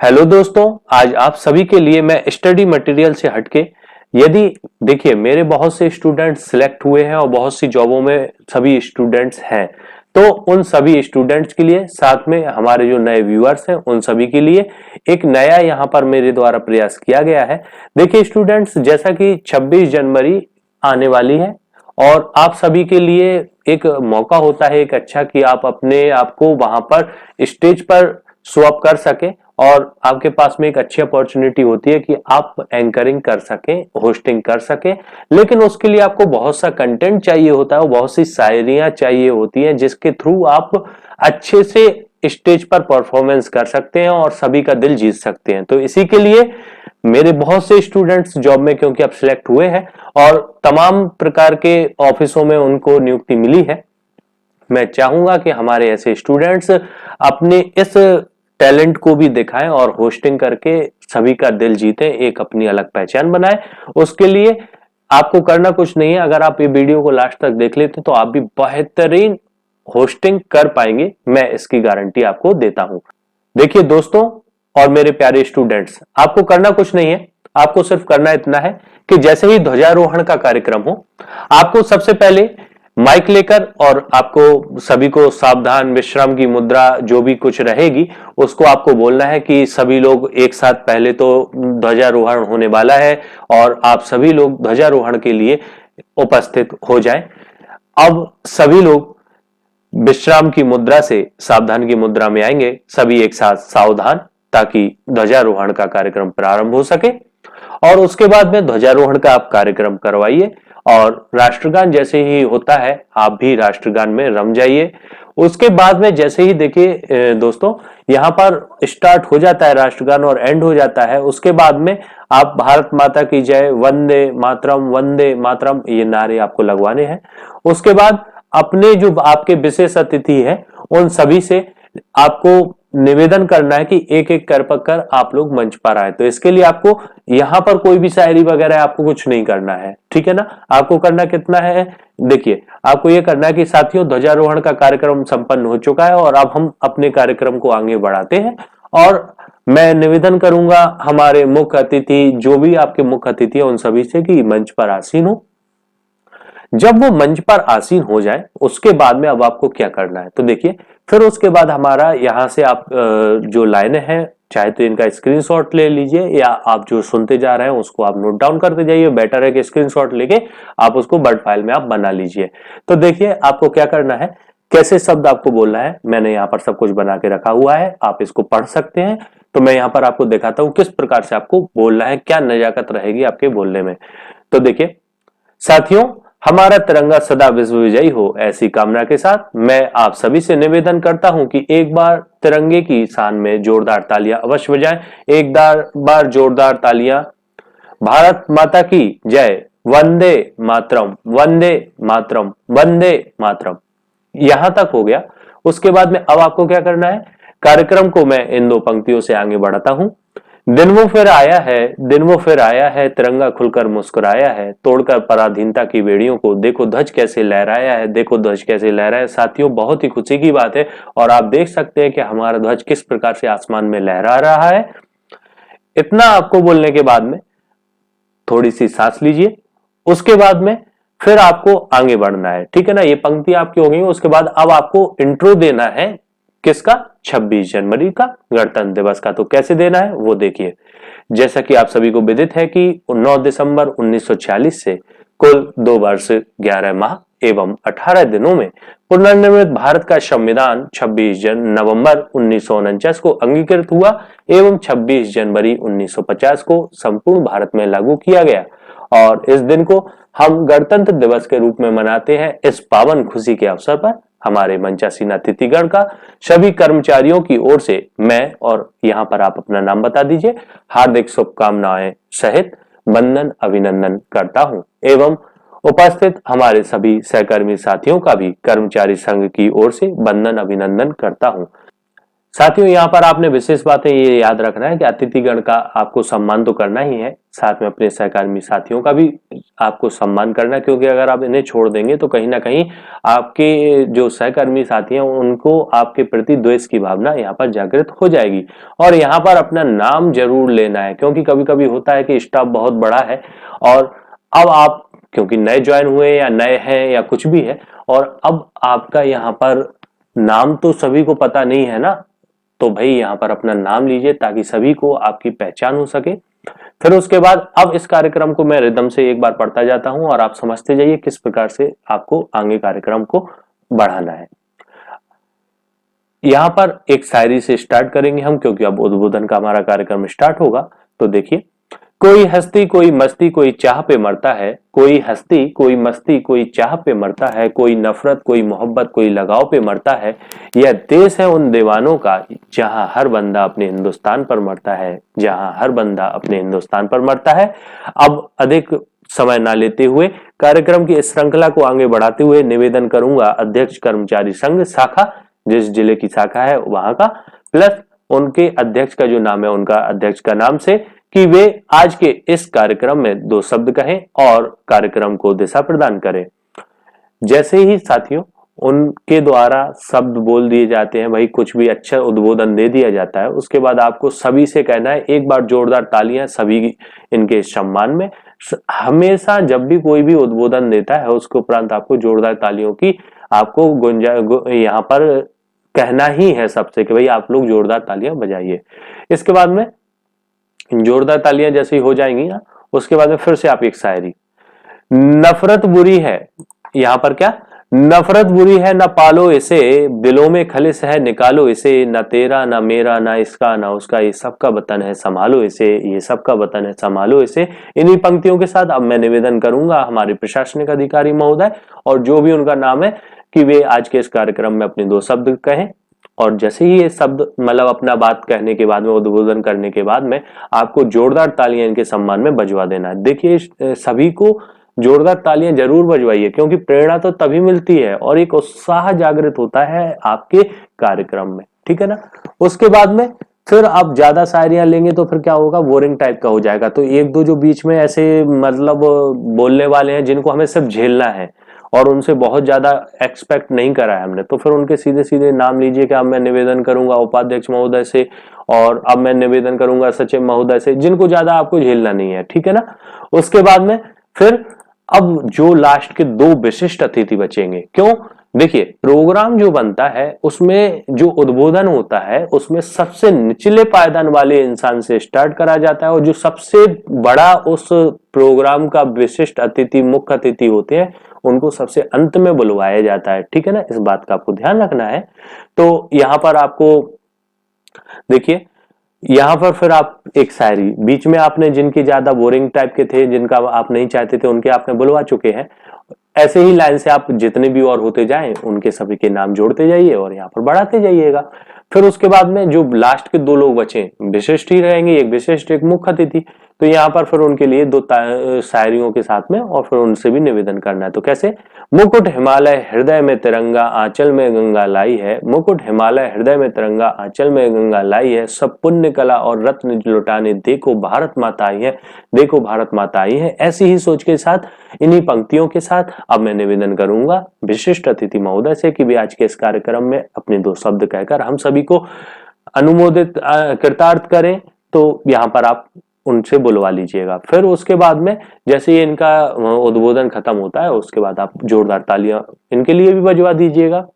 Hello दोस्तों, आज आप सभी के लिए मैं स्टडी मटेरियल से हटके यदि देखिए मेरे बहुत से स्टूडेंट्स सिलेक्ट हुए हैं और बहुत सी जॉबों में सभी स्टूडेंट्स हैं। तो उन सभी स्टूडेंट्स के लिए साथ में हमारे जो नए व्यूअर्स हैं उन सभी के लिए एक नया यहाँ पर मेरे द्वारा प्रयास किया गया है। देखिए स्टूडेंट्स, जैसा कि 26 जनवरी आने वाली है और आप सभी के लिए एक मौका होता है एक अच्छा कि आप अपने आप को वहां पर स्टेज पर शो अप कर सके और आपके पास में एक अच्छी अपॉर्चुनिटी होती है कि आप एंकरिंग कर सके, होस्टिंग कर सके। लेकिन उसके लिए आपको बहुत सा कंटेंट चाहिए होता है, बहुत सी शायरियां चाहिए होती हैं जिसके थ्रू आप अच्छे से स्टेज पर परफॉर्मेंस कर सकते हैं और सभी का दिल जीत सकते हैं। तो इसी के लिए मेरे बहुत से स्टूडेंट्स जॉब में क्योंकि अब सिलेक्ट हुए हैं और तमाम प्रकार के ऑफिसों में उनको नियुक्ति मिली है, मैं चाहूंगा कि हमारे ऐसे स्टूडेंट्स अपने इस टैलेंट को भी दिखाएं और होस्टिंग करके सभी का दिल जीते, एक अपनी अलग पहचान बनाएं। उसके लिए आपको करना कुछ नहीं है, अगर आप ये वीडियो को लास्ट तक देख लेते तो आप भी बेहतरीन होस्टिंग कर पाएंगे, मैं इसकी गारंटी आपको देता हूं। देखिए दोस्तों और मेरे प्यारे स्टूडेंट्स, आपको करना कुछ नहीं है, आपको सिर्फ करना इतना है कि जैसे ही ध्वजारोहण का कार्यक्रम हो, आपको सबसे पहले माइक लेकर और आपको सभी को सावधान विश्राम की मुद्रा जो भी कुछ रहेगी उसको आपको बोलना है कि सभी लोग एक साथ, पहले तो ध्वजारोहण होने वाला है और आप सभी लोग ध्वजारोहण के लिए उपस्थित हो जाएं। अब सभी लोग विश्राम की मुद्रा से सावधान की मुद्रा में आएंगे, सभी एक साथ सावधान, ताकि ध्वजारोहण का कार्यक्रम प्रारंभ हो सके। और उसके बाद में ध्वजारोहण का आप कार्यक्रम करवाइए और राष्ट्रगान जैसे ही होता है आप भी राष्ट्रगान में रम जाइए। उसके बाद में जैसे ही देखिए दोस्तों, यहाँ पर स्टार्ट हो जाता है राष्ट्रगान और एंड हो जाता है, उसके बाद में आप भारत माता की जय, वंदे मातरम ये नारे आपको लगवाने हैं। उसके बाद अपने जो आपके विशेष अतिथि हैं उन सभी से आपको निवेदन करना है कि एक एक कर आप लोग मंच पर आए। तो इसके लिए आपको यहाँ पर कोई भी शायरी वगैरह आपको कुछ नहीं करना है, ठीक है ना। आपको करना कितना है, देखिए आपको ये करना है कि साथियों, ध्वजारोहण का कार्यक्रम संपन्न हो चुका है और अब हम अपने कार्यक्रम को आगे बढ़ाते हैं। और मैं निवेदन करूंगा हमारे मुख्य अतिथि, जो भी आपके मुख्य अतिथि है उन सभी से कि मंच पर आसीन हो। जब वो मंच पर आसीन हो जाए उसके बाद में अब आपको क्या करना है, तो देखिए फिर उसके बाद हमारा यहाँ से आप जो लाइनें हैं, चाहे तो इनका स्क्रीनशॉट ले लीजिए या आप जो सुनते जा रहे हैं उसको आप नोट डाउन करते जाइए। बेटर है कि स्क्रीनशॉट लेके आप उसको वर्ड फाइल में आप बना लीजिए। तो देखिए आपको क्या करना है, कैसे शब्द आपको बोलना है, मैंने यहाँ पर सब कुछ बना के रखा हुआ है, आप इसको पढ़ सकते हैं। तो मैं यहाँ पर आपको दिखाता हूँ किस प्रकार से आपको बोलना है, क्या नजाकत रहेगी आपके बोलने में। तो देखिए साथियों, हमारा तिरंगा सदा विश्व विजयी हो, ऐसी कामना के साथ मैं आप सभी से निवेदन करता हूं कि एक बार तिरंगे की शान में जोरदार तालियां अवश्य बजाएं। एक बार जोरदार तालियां। भारत माता की जय, वंदे मातरम, वंदे मातरम, वंदे मातरम। यहां तक हो गया। उसके बाद में अब आपको क्या करना है, कार्यक्रम को मैं इन दो पंक्तियों से आगे बढ़ाता हूं। दिन वो फिर आया है, दिन वो फिर आया है, तिरंगा खुलकर मुस्कुराया है, तोड़कर पराधीनता की बेड़ियों को, देखो ध्वज कैसे लहराया है, देखो ध्वज कैसे लहराया है। साथियों, बहुत ही खुशी की बात है और आप देख सकते हैं कि हमारा ध्वज किस प्रकार से आसमान में लहरा रहा है। इतना आपको बोलने के बाद में थोड़ी सी सांस लीजिए। उसके बाद में फिर आपको आगे बढ़ना है, ठीक है ना। ये पंक्ति आपकी हो गई। उसके बाद अब आपको इंट्रो देना है, किसका, 26 जनवरी का, गणतंत्र दिवस का। तो कैसे देना है वो देखिए। जैसा कि आप सभी को विदित है कि 9 दिसंबर 1946 से कुल 2 वर्ष 11 माह एवं 18 दिनों में पुनर्निर्मित भारत का संविधान 26 नवंबर 1949 को अंगीकृत हुआ एवं 26 जनवरी 1950 को संपूर्ण भारत में लागू किया गया। और इस दिन को हम गणतंत्र दिवस के रूप में मनाते हैं। इस पावन खुशी के अवसर पर हमारे मंचासीन अतिथिगण का सभी कर्मचारियों की ओर से मैं, और यहाँ पर आप अपना नाम बता दीजिए, हार्दिक शुभकामनाएं सहित वंदन अभिनंदन करता हूं एवं उपस्थित हमारे सभी सहकर्मी साथियों का भी कर्मचारी संघ की ओर से वंदन अभिनंदन करता हूं। साथियों, यहाँ पर आपने विशेष बातें ये याद रखना है कि अतिथिगण का आपको सम्मान तो करना ही है, साथ में अपने सहकर्मी साथियों का भी आपको सम्मान करना है, क्योंकि अगर आप इन्हें छोड़ देंगे तो कहीं ना कहीं आपके जो सहकर्मी साथी हैं उनको आपके प्रति द्वेष की भावना यहाँ पर जागृत हो जाएगी। और यहाँ पर अपना नाम जरूर लेना है, क्योंकि कभी कभी होता है कि स्टाफ बहुत बड़ा है और अब आप क्योंकि नए ज्वाइन हुए या नए हैं या कुछ भी है, और अब आपका यहाँ पर नाम तो सभी को पता नहीं है ना, तो भाई यहाँ पर अपना नाम लीजिए ताकि सभी को आपकी पहचान हो सके। फिर उसके बाद अब इस कार्यक्रम को मैं रिदम से एक बार पढ़ता जाता हूं और आप समझते जाइए किस प्रकार से आपको आगे कार्यक्रम को बढ़ाना है। यहाँ पर एक शायरी से स्टार्ट करेंगे हम, क्योंकि अब उद्बोधन का हमारा कार्यक्रम स्टार्ट होगा। तो देखिए, कोई हस्ती कोई मस्ती कोई चाह पे मरता है, कोई हस्ती कोई मस्ती कोई चाह पे मरता है, कोई नफरत कोई मोहब्बत कोई लगाव पे मरता है। यह देश है उन दीवानों का जहां हर बंदा अपने हिंदुस्तान पर मरता है, जहां हर बंदा अपने हिंदुस्तान पर मरता है। अब अधिक समय ना लेते हुए कार्यक्रम की इस श्रृंखला को आगे बढ़ाते हुए निवेदन करूंगा अध्यक्ष कर्मचारी संघ शाखा, जिस जिले की शाखा है वहां का, प्लस उनके अध्यक्ष का जो नाम है उनका अध्यक्ष का नाम से, कि वे आज के इस कार्यक्रम में दो शब्द कहें और कार्यक्रम को दिशा प्रदान करें। जैसे ही साथियों उनके द्वारा शब्द बोल दिए जाते हैं, भाई कुछ भी अच्छा उद्बोधन दे दिया जाता है, उसके बाद आपको सभी से कहना है एक बार जोरदार तालियां सभी इनके सम्मान में। हमेशा जब भी कोई भी उद्बोधन देता है उसके उपरांत आपको जोरदार तालियों की आपको यहाँ पर कहना ही है सबसे कि भाई आप लोग जोरदार तालियां बजाइए। इसके बाद में जोरदार तालियां जैसे ही हो जाएंगी ना, उसके बाद में फिर से आप एक शायरी। नफरत बुरी है, यहां पर क्या, नफरत बुरी है न पालो इसे, दिलों में खलिश है निकालो इसे, न तेरा न मेरा न इसका न उसका, ये सबका वतन है संभालो इसे, ये सबका वतन है संभालो इसे। इन्हीं पंक्तियों के साथ अब मैं निवेदन करूंगा हमारे प्रशासनिक अधिकारी महोदय और जो भी उनका नाम है कि वे आज के इस कार्यक्रम में अपने दो शब्द कहें। और जैसे ही ये शब्द मतलब अपना बात कहने के बाद में उद्बोधन करने के बाद में आपको जोरदार तालियां इनके सम्मान में बजवा देना है। देखिए सभी को जोरदार तालियां जरूर बजवाइए, क्योंकि प्रेरणा तो तभी मिलती है और एक उत्साह जागृत होता है आपके कार्यक्रम में, ठीक है ना। उसके बाद में फिर आप ज्यादा शायरियां लेंगे तो फिर क्या होगा, बोरिंग टाइप का हो जाएगा। तो एक दो जो बीच में ऐसे मतलब बोलने वाले हैं जिनको हमें सिर्फ झेलना है और उनसे बहुत ज्यादा एक्सपेक्ट नहीं करा है हमने, तो फिर उनके सीधे सीधे नाम लीजिए कि अब मैं निवेदन करूंगा उपाध्यक्ष महोदय से और अब मैं निवेदन करूंगा सचिव महोदय से, जिनको ज्यादा आपको झेलना नहीं है, ठीक है ना। उसके बाद में फिर अब जो लास्ट के दो विशिष्ट अतिथि बचेंगे, क्यों, देखिए प्रोग्राम जो बनता है उसमें जो उद्बोधन होता है उसमें सबसे निचले पायदान वाले इंसान से स्टार्ट करा जाता है और जो सबसे बड़ा उस प्रोग्राम का विशिष्ट अतिथि मुख्य अतिथि होते हैं उनको सबसे अंत में बुलवाया जाता है, ठीक है ना। इस बात का आपको ध्यान रखना है। तो यहां पर आपको देखिए, यहां पर फिर आप एक शायरी बीच में आपने जिनकी ज्यादा बोरिंग टाइप के थे जिनका आप नहीं चाहते थे उनके आपने बुलवा चुके हैं, ऐसे ही लाइन से आप जितने भी और होते जाएं उनके सभी के नाम जोड़ते जाइए और यहाँ पर बढ़ाते जाइएगा। फिर उसके बाद में जो लास्ट के दो लोग बचे विशिष्ट ही रहेंगे, एक विशिष्ट एक मुख्य अतिथि, तो यहाँ पर फिर उनके लिए दो शायरियों के साथ में और फिर उनसे भी निवेदन करना है। तो कैसे, मुकुट हिमालय हृदय में तिरंगा आंचल में गंगा लाई है, मुकुट हिमालय हृदय में तिरंगा आंचल में गंगा लाई है, सब पुण्य कला और रत्न लुटाने देखो भारत माता आई है, देखो भारत माता आई है। ऐसी ही सोच के साथ इन्हीं पंक्तियों के साथ अब मैं निवेदन करूंगा विशिष्ट अतिथि महोदय से कि वे आज के इस कार्यक्रम में अपने दो शब्द कहकर हम सभी को अनुमोदित कृतार्थ करें। तो यहाँ पर आप उनसे बुलवा लीजिएगा। फिर उसके बाद में जैसे ही इनका उद्बोधन खत्म होता है उसके बाद आप जोरदार तालियां इनके लिए भी बजवा दीजिएगा।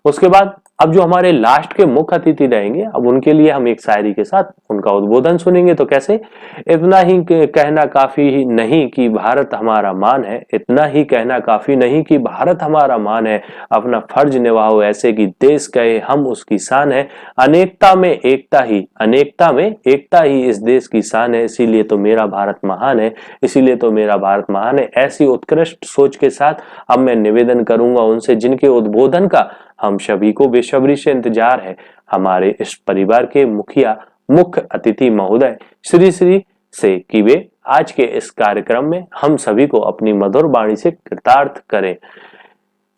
उसके बाद अब जो हमारे लास्ट के मुख्य अतिथि रहेंगे अब उनके लिए हम एक शायरी के साथ उनका उद्बोधन सुनेंगे। तो कैसे, इतना ही कहना काफी नहीं कि भारत हमारा मान है, इतना ही कहना काफी नहीं कि भारत हमारा मान है, अपना फर्ज निभाओ ऐसे कि देश कहे हम उसकी शान है, अनेकता में एकता ही, अनेकता में एकता ही इस देश की शान है, इसीलिए तो मेरा भारत महान है, इसीलिए तो मेरा भारत महान है। ऐसी उत्कृष्ट सोच के साथ अब मैं निवेदन करूंगा उनसे जिनके उद्बोधन का हम सभी को बेसब्री से इंतजार है, हमारे इस परिवार के मुखिया मुख्य अतिथि महोदय श्री श्री से कि वे आज के इस कार्यक्रम में हम सभी को अपनी मधुर वाणी से कृतार्थ करें।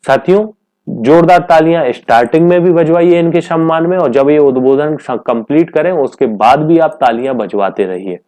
साथियों, जोरदार तालियां स्टार्टिंग में भी बजवाइए इनके सम्मान में, और जब ये उद्बोधन कंप्लीट करें उसके बाद भी आप तालियां बजवाते रहिए।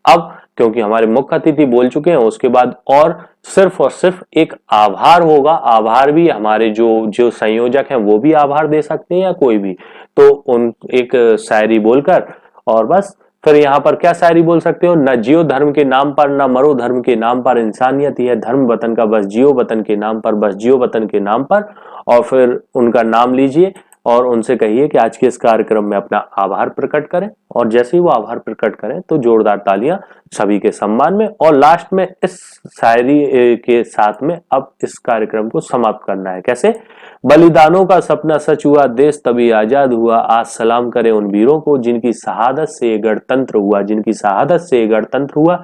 अब क्योंकि हमारे मुख्य अतिथि बोल चुके हैं, उसके बाद और सिर्फ एक आभार होगा। आभार भी हमारे जो जो संयोजक हैं वो भी आभार दे सकते हैं या कोई भी, तो उन एक शायरी बोलकर, और बस फिर यहाँ पर क्या शायरी बोल सकते हो, न जियो धर्म के नाम पर, न मरो धर्म के नाम पर, इंसानियत ही है धर्म वतन का, बस जियो वतन के नाम पर, बस जियो वतन के नाम पर। और फिर उनका नाम लीजिए और उनसे कहिए कि आज के इस कार्यक्रम में अपना आभार प्रकट करें, और जैसे ही वो आभार प्रकट करें तो जोरदार तालियां सभी के सम्मान में। और लास्ट में इस शायरी के साथ में अब इस कार्यक्रम को समाप्त करना है। कैसे? बलिदानों का सपना सच हुआ, देश तभी आजाद हुआ, आज सलाम करें उन वीरों को जिनकी शहादत से गणतंत्र हुआ, जिनकी शहादत से गणतंत्र हुआ।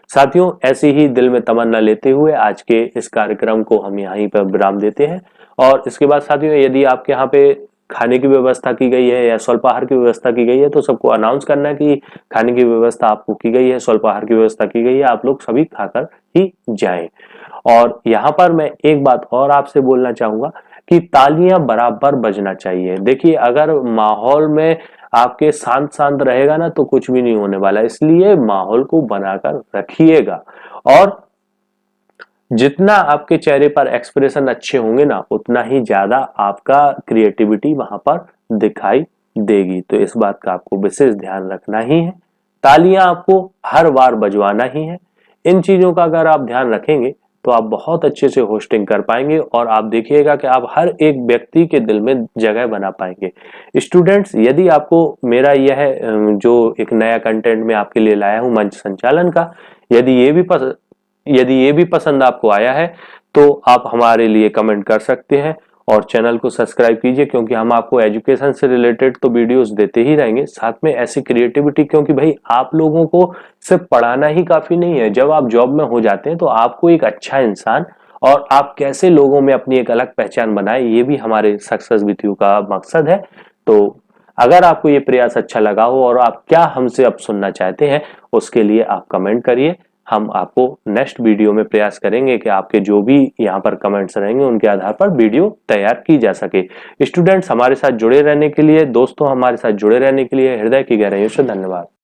साथियों, ऐसी ही दिल में तमन्ना लेते हुए आज के इस कार्यक्रम को हम यहीं पर विराम देते हैं। और इसके बाद साथियों, यदि आपके यहाँ पे खाने की व्यवस्था की गई है या स्वल्पाहार की व्यवस्था की गई है तो सबको अनाउंस करना है कि खाने की व्यवस्था आपको की गई है, स्वल्पाहार की व्यवस्था की गई है, आप लोग सभी खाकर ही जाएं। और यहाँ पर मैं एक बात और आपसे बोलना चाहूंगा कि तालियां बराबर बजना चाहिए। देखिए, अगर माहौल में आपके शांत शांत रहेगा ना तो कुछ भी नहीं होने वाला, इसलिए माहौल को बनाकर रखिएगा। और जितना आपके चेहरे पर एक्सप्रेशन अच्छे होंगे ना, उतना ही ज्यादा आपका क्रिएटिविटी वहां पर दिखाई देगी। तो इस बात का आपको विशेष ध्यान रखना ही है। तालियां आपको हर बार बजवाना ही है। इन चीजों का अगर आप ध्यान रखेंगे तो आप बहुत अच्छे से होस्टिंग कर पाएंगे, और आप देखिएगा कि आप हर एक व्यक्ति के दिल में जगह बना पाएंगे। स्टूडेंट्स, यदि आपको मेरा यह जो एक नया कंटेंट में आपके लिए लाया हूं मंच संचालन का, यदि ये भी पसंद आपको आया है तो आप हमारे लिए कमेंट कर सकते हैं, और चैनल को सब्सक्राइब कीजिए, क्योंकि हम आपको एजुकेशन से रिलेटेड तो वीडियोस देते ही रहेंगे, साथ में ऐसी क्रिएटिविटी, क्योंकि भाई आप लोगों को सिर्फ पढ़ाना ही काफी नहीं है। जब आप जॉब में हो जाते हैं तो आपको एक अच्छा इंसान और आप कैसे लोगों में अपनी एक अलग पहचान बनाए, ये भी हमारे सक्सेस विथ यू का मकसद है। तो अगर आपको ये प्रयास अच्छा लगा हो और आप क्या हमसे अब सुनना चाहते हैं, उसके लिए आप कमेंट करिए। हम आपको नेक्स्ट वीडियो में प्रयास करेंगे कि आपके जो भी यहाँ पर कमेंट्स रहेंगे उनके आधार पर वीडियो तैयार की जा सके। स्टूडेंट्स, हमारे साथ जुड़े रहने के लिए, दोस्तों हमारे साथ जुड़े रहने के लिए हृदय की गहराइयों से धन्यवाद।